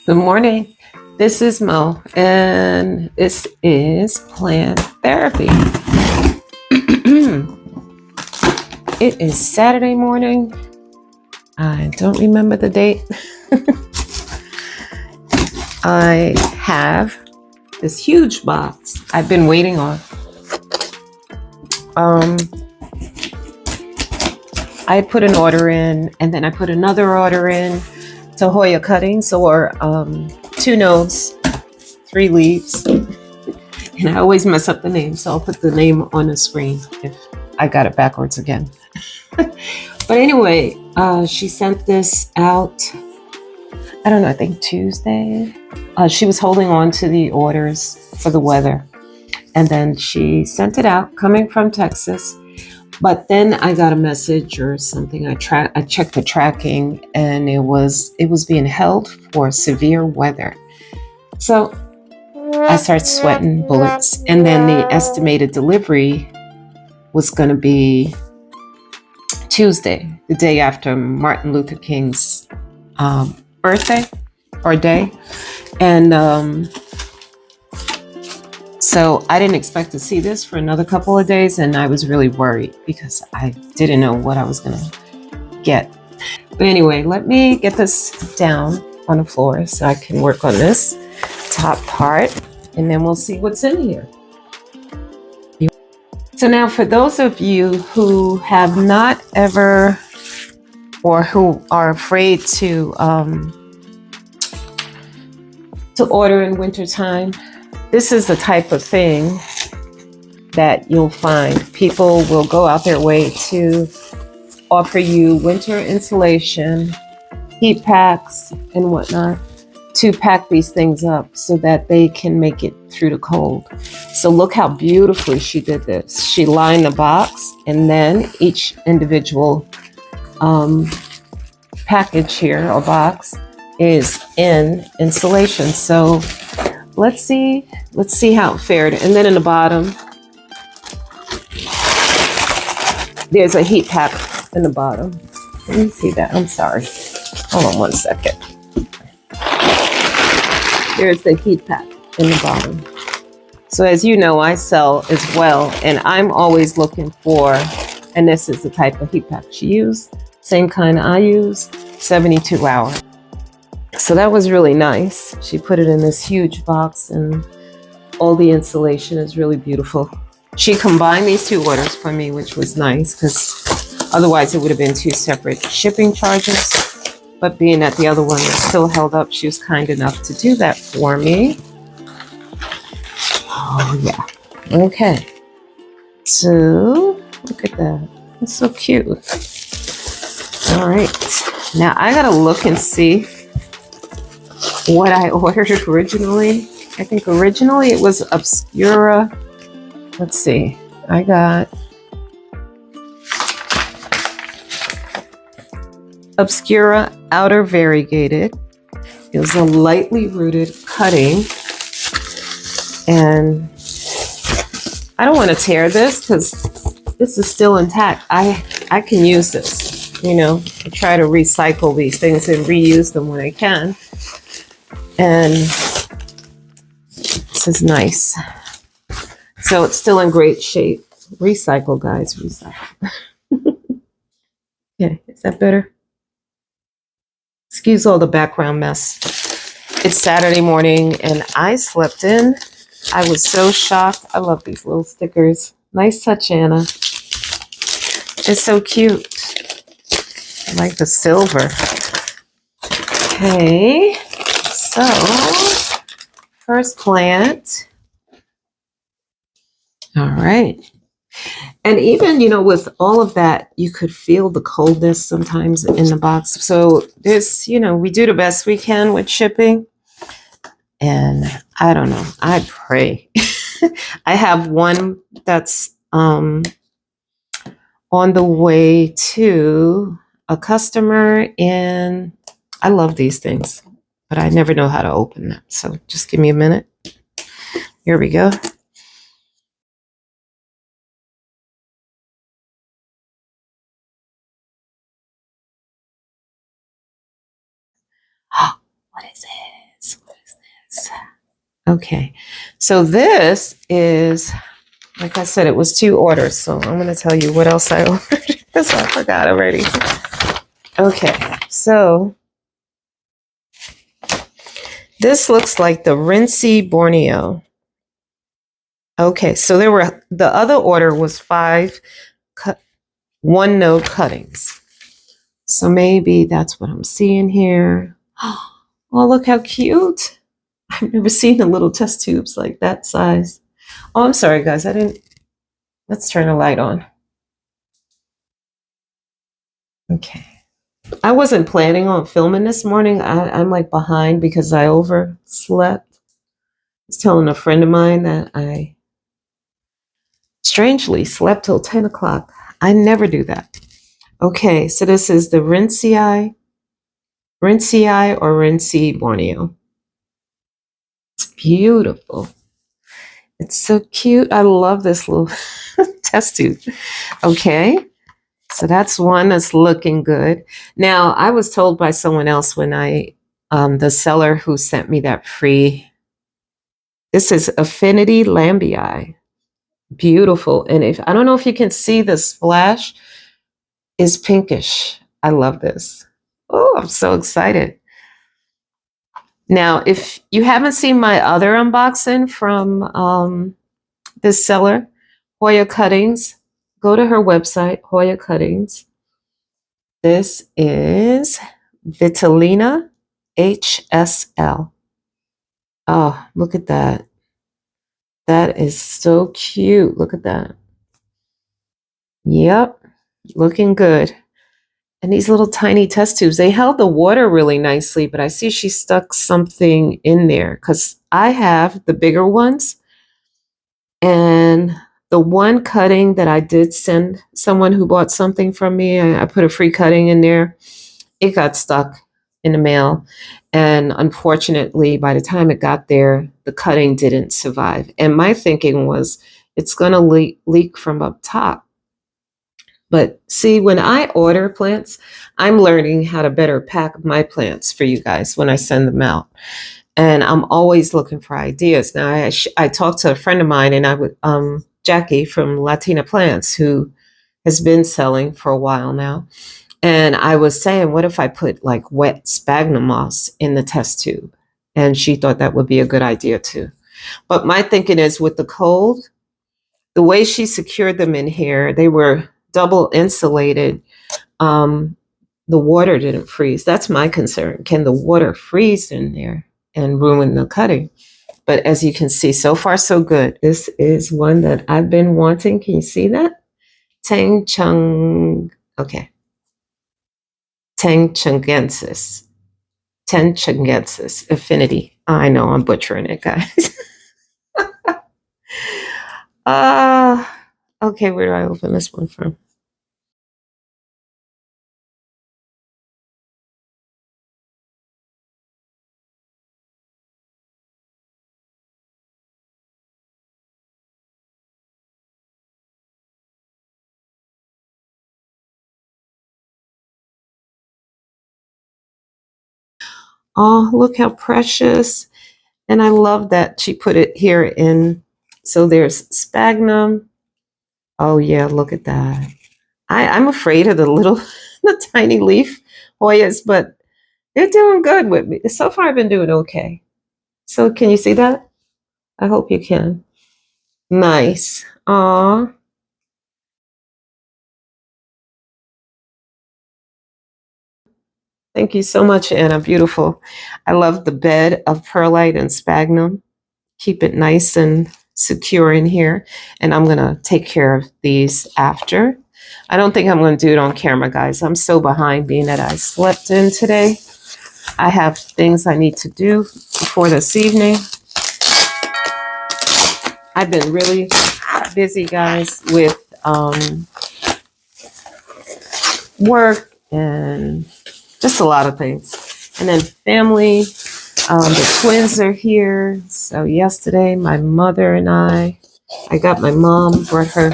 Good morning. This is Mo, and this is plant therapy. It is Saturday morning. I don't remember the date. I have this huge box I've been waiting on. I put an order in, and then I put another order in to Hoya cuttings, or 2 nodes, 3 leaves. And I always mess up the name, so I'll put the name on the screen if I got it backwards again. But anyway, she sent this out, I don't know, I think Tuesday. She was holding on to the orders for the weather. And then she sent it out, coming from Texas. But then I got a message or something. I checked the tracking, and it was being held for severe weather. So I started sweating bullets. And then the estimated delivery was going to be Tuesday, the day after Martin Luther King's birthday or day. And so I didn't expect to see this for another couple of days, and I was really worried because I didn't know what I was going to get. But anyway, let me get this down on the floor so I can work on this top part, and then we'll see what's in here. So now, for those of you who have not ever, or who are afraid to order in wintertime, this is the type of thing that you'll find. People will go out their way to offer you winter insulation, heat packs, and whatnot, to pack these things up so that they can make it through the cold. So look how beautifully she did this. She lined the box, and then each individual package here, or box, is in insulation. So let's see how it fared. And then in the bottom, there's a heat pack in the bottom. Let me see that. I'm sorry. Hold on one second. There's the heat pack in the bottom. So as you know, I sell as well, and I'm always looking for, and this is the type of heat pack she used, same kind I use, 72 hour. So that was really nice. She put it in this huge box, and all the insulation is really beautiful. She combined these 2 orders for me, which was nice, because otherwise it would have been 2 separate shipping charges. But being that the other one was still held up, she was kind enough to do that for me. Oh, yeah. Okay. So, look at that. It's so cute. All right. Now, I got to look and see what I ordered originally. I think originally it was Obscura. Let's see. I got Obscura Outer Variegated. It was a lightly rooted cutting. And I don't want to tear this because this is still intact. I can use this, I try to recycle these things and reuse them when I can. And this is nice. So it's still in great shape. Recycle, guys, recycle. Okay, is that better? Excuse all the background mess. It's Saturday morning, and I slept in. I was so shocked. I love these little stickers. Nice touch, Anna. It's so cute. I like the silver. Okay, so first plant. All right. And even, with all of that, you could feel the coldness sometimes in the box. So this, we do the best we can with shipping. And I don't know, I pray. I have one that's on the way to a customer, and I love these things, but I never know how to open them. So just give me a minute. Here we go. What is it? Okay, so this is, like I said, it was 2 orders. So I'm going to tell you what else I ordered because I forgot already. Okay, so this looks like the Rinsey Borneo. Okay, so the other order was 5 one node cuttings. So maybe that's what I'm seeing here. Oh, look how cute. I've never seen the little test tubes like that size. Oh, I'm sorry, guys. Let's turn the light on. Okay. I wasn't planning on filming this morning. I'm like behind because I overslept. I was telling a friend of mine that I strangely slept till 10 o'clock. I never do that. Okay, so this is the Rinsey or Rinsey Borneo. It's beautiful. It's so cute. I love this little test tube. Okay, so that's one that's looking good. Now, I was told by someone else when the seller who sent me that free, this is Affinity Lambii. Beautiful. And I don't know if you can see the splash is pinkish. I love this. Oh, I'm so excited. Now, if you haven't seen my other unboxing from this seller, Hoya Cuttings, go to her website, Hoya Cuttings. This is Vitalina HSL. Oh, look at that. That is so cute. Look at that. Yep, looking good. And these little tiny test tubes, they held the water really nicely, but I see she stuck something in there because I have the bigger ones. And the one cutting that I did send someone who bought something from me, I put a free cutting in there. It got stuck in the mail. And unfortunately, by the time it got there, the cutting didn't survive. And my thinking was, it's going to leak from up top. But see, when I order plants, I'm learning how to better pack my plants for you guys when I send them out. And I'm always looking for ideas. Now, I talked to a friend of mine, and Jackie from Latina Plants, who has been selling for a while now. And I was saying, what if I put like wet sphagnum moss in the test tube? And she thought that would be a good idea too. But my thinking is, with the cold, the way she secured them in here, they were double insulated. Um, the water didn't freeze. That's my concern. Can the water freeze in there and ruin the cutting? But as you can see, so far so good. This is one that I've been wanting. Can you see that? Tang Chung. Okay. Tangchengensis. Tangchengensis. Affinity. I know I'm butchering it, guys. uh, okay, where do I open this one from? Oh, look how precious. And I love that she put it here in. So there's sphagnum. Oh, yeah, look at that. I'm afraid of the little, the tiny leaf Hoyas, but they're doing good with me. So far, I've been doing okay. So can you see that? I hope you can. Nice. Aw. Thank you so much, Anna. Beautiful. I love the bed of perlite and sphagnum. Keep it nice and secure in here. And I'm going to take care of these after. I don't think I'm going to do it on camera, guys. I'm so behind being that I slept in today. I have things I need to do before this evening. I've been really busy, guys, with work and just a lot of things. And then family. The twins are here. So yesterday, my mother and I got my mom, brought her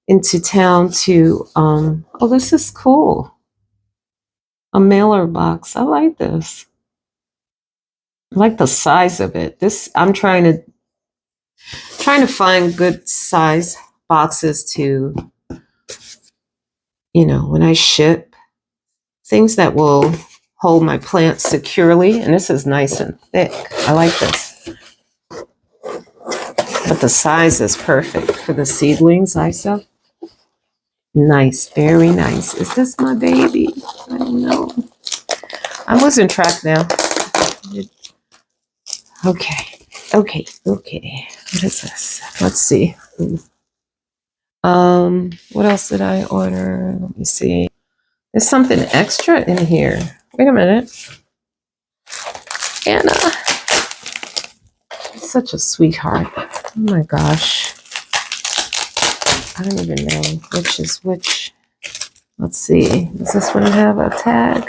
into town to, oh, this is cool. A mailer box. I like this. I like the size of it. This I'm trying to find good size boxes to, when I ship, things that will hold my plants securely. And this is nice and thick. I like this. But the size is perfect for the seedlings I sell. Nice, very nice. Is this my baby? I don't know. I'm losing track now. Okay, okay. What is this? Let's see. What else did I order? Let me see. There's something extra in here. Wait a minute. Anna. Such a sweetheart. Oh my gosh. I don't even know which is which. Let's see. Does this one have a tag?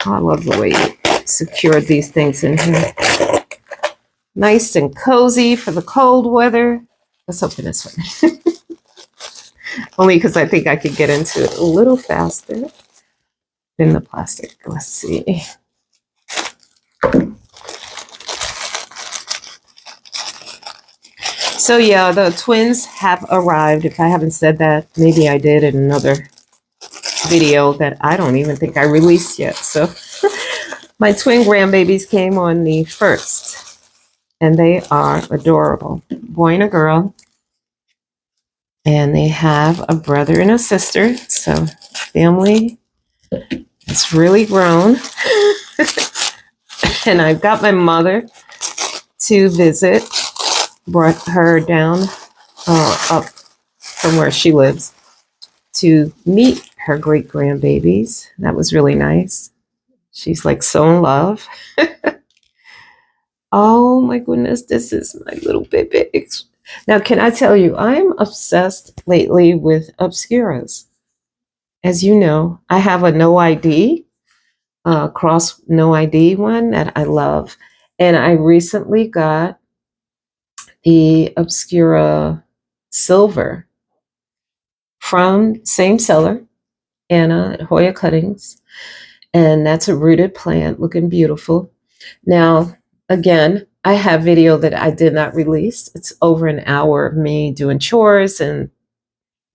Oh, I love the way you secured these things in here. Nice and cozy for the cold weather. Let's open this one. Only because I think I could get into it a little faster than the plastic. Let's see. So yeah, the twins have arrived. If I haven't said that, maybe I did in another video that I don't even think I released yet. So my twin grandbabies came on the 1st, and they are adorable. Boy and a girl. And they have a brother and a sister. So family has really grown. And I've got my mother to visit. Brought her down up from where she lives to meet her great grandbabies. That was really nice. She's like so in love. Oh my goodness, this is my little baby. Now, can I tell you, I'm obsessed lately with Obscuras. As you know, I have a no ID, cross no ID one that I love. And I recently got the Obscura Silver from same seller, Anna at Hoya Cuttings. And that's a rooted plant looking beautiful. Now, again, I have video that I did not release. It's over an hour of me doing chores and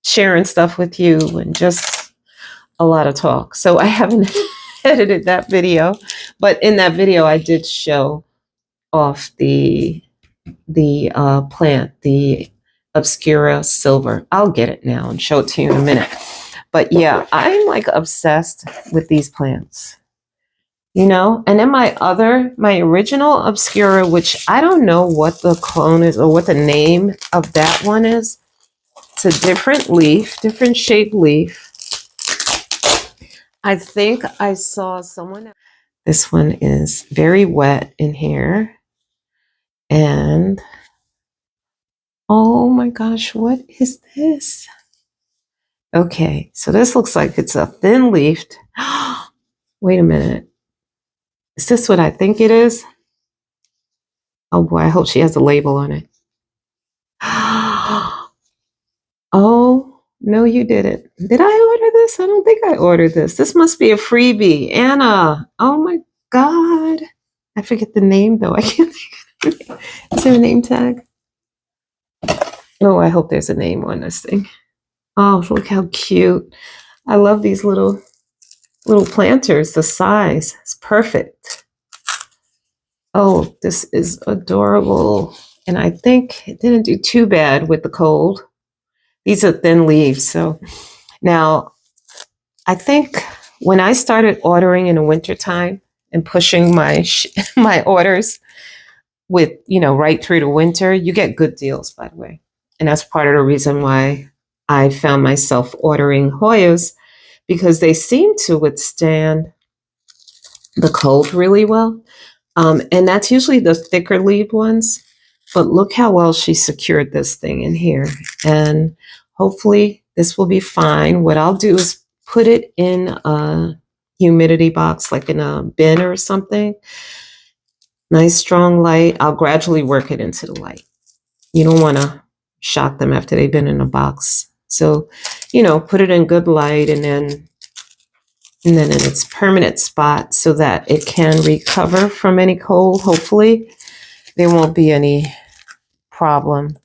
sharing stuff with you and just a lot of talk. So I haven't edited that video, but in that video I did show off the plant, the Obscura Silver. I'll get it now and show it to you in a minute. But yeah, I'm like obsessed with these plants. And then my original Obscura, which I don't know what the clone is or what the name of that one is. It's a different leaf, different shaped leaf. I think I saw someone. This one is very wet in here. And oh my gosh, what is this? Okay, so this looks like it's a thin leafed. Wait a minute. Is this what I think it is? Oh boy, I hope she has a label on it. Oh, no, you didn't. Did I order this? I don't think I ordered this. This must be a freebie. Anna. Oh my God. I forget the name though. I can't think of it. Is there a name tag? Oh, I hope there's a name on this thing. Oh, look how cute. I love these little planters. The size is perfect. Oh, this is adorable. And I think it didn't do too bad with the cold. These are thin leaves. So now I think when I started ordering in the wintertime and pushing my my orders with, right through the winter, you get good deals, by the way. And that's part of the reason why I found myself ordering Hoyas, because they seem to withstand the cold really well. And that's usually the thicker leaf ones. But look how well she secured this thing in here. And hopefully this will be fine. What I'll do is put it in a humidity box, like in a bin or something. Nice strong light. I'll gradually work it into the light. You don't want to shock them after they've been in a box. So, put it in good light and then and then in its permanent spot so that it can recover from any cold. Hopefully there won't be any problem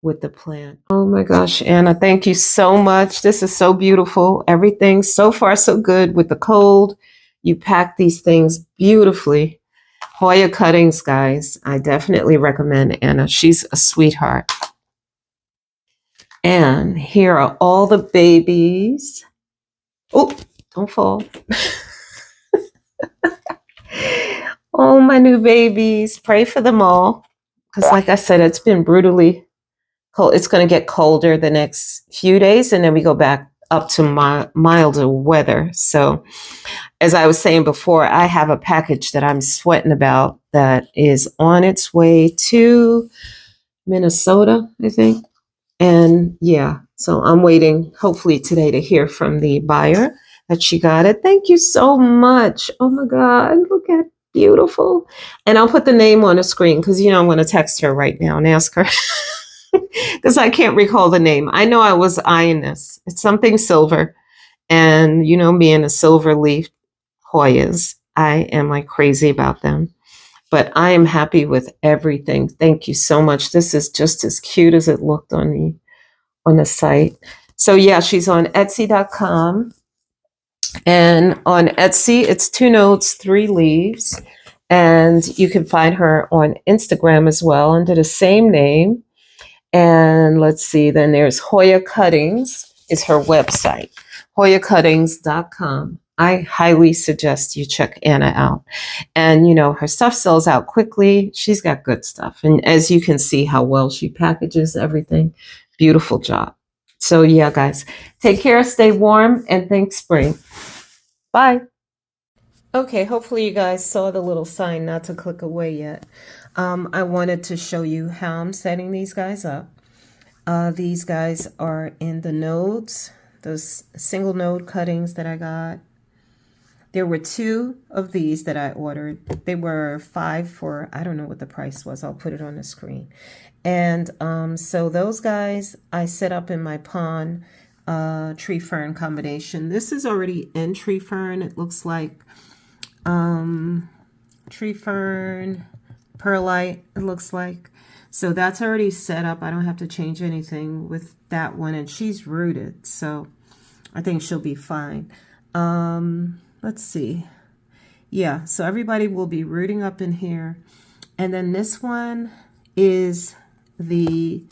with the plant. Oh my gosh, Anna, thank you so much. This is so beautiful. Everything so far so good with the cold. You pack these things beautifully. Hoya cuttings, guys. I definitely recommend Anna. She's a sweetheart. And here are all the babies. Oh, don't fall. Oh, my new babies. Pray for them all. Because like I said, it's been brutally cold. It's going to get colder the next few days, and then we go back up to milder weather. So as I was saying before, I have a package that I'm sweating about that is on its way to Minnesota, I think. And yeah, so I'm waiting hopefully today to hear from the buyer that she got it. Thank you so much. Oh my God, look at beautiful. And I'll put the name on the screen because, I'm going to text her right now and ask her because I can't recall the name. I know I was eyeing this. It's something silver. And, me and the silver leaf Hoyas, I am like crazy about them. But I am happy with everything. Thank you so much. This is just as cute as it looked on the site. So yeah, she's on Etsy.com. And on Etsy, it's 2 notes, 3 leaves. And you can find her on Instagram as well under the same name. And let's see, then there's Hoya Cuttings is her website, HoyaCuttings.com. I highly suggest you check Anna out. And, her stuff sells out quickly. She's got good stuff. And as you can see how well she packages everything, beautiful job. So, yeah, guys, take care, stay warm, and thanks, spring. Bye. Okay, hopefully you guys saw the little sign not to click away yet. I wanted to show you how I'm setting these guys up. These guys are in the nodes, those single node cuttings that I got. There were 2 of these that I ordered. They were 5 for, I don't know what the price was. I'll put it on the screen. And so those guys I set up in my pond tree fern combination. This is already in tree fern. It looks like tree fern, perlite, it looks like. So that's already set up. I don't have to change anything with that one. And she's rooted, so I think she'll be fine. Let's see. Yeah, so everybody will be rooting up in here. And then this one is the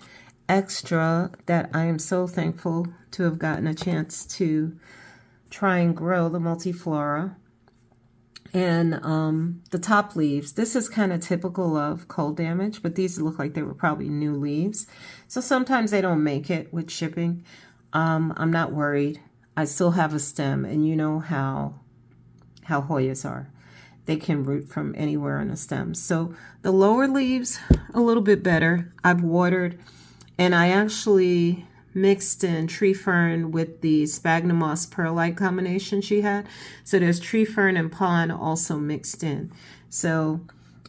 extra that I am so thankful to have gotten a chance to try and grow, the multiflora. And the top leaves, this is kind of typical of cold damage, but these look like they were probably new leaves. So sometimes they don't make it with shipping. I'm not worried. I still have a stem, and you know how Hoyas are. They can root from anywhere on a stem. So the lower leaves, a little bit better. I've watered, and I actually mixed in tree fern with the sphagnum moss perlite combination she had. So there's tree fern and pond also mixed in. So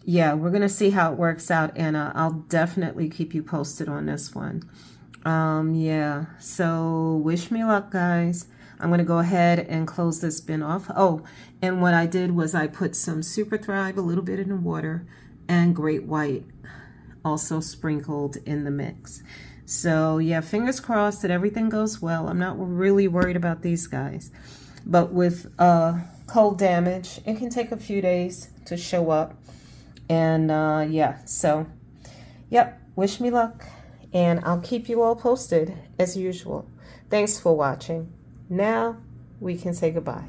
yeah, we're gonna see how it works out, and I'll definitely keep you posted on this one. Yeah, so wish me luck, guys. I'm gonna go ahead and close this bin off. Oh, and what I did was I put some Super Thrive, a little bit in the water, and Great White also sprinkled in the mix. So yeah, fingers crossed that everything goes well. I'm not really worried about these guys. But with cold damage, it can take a few days to show up. And yeah, so yep, wish me luck. And I'll keep you all posted as usual. Thanks for watching. Now we can say goodbye.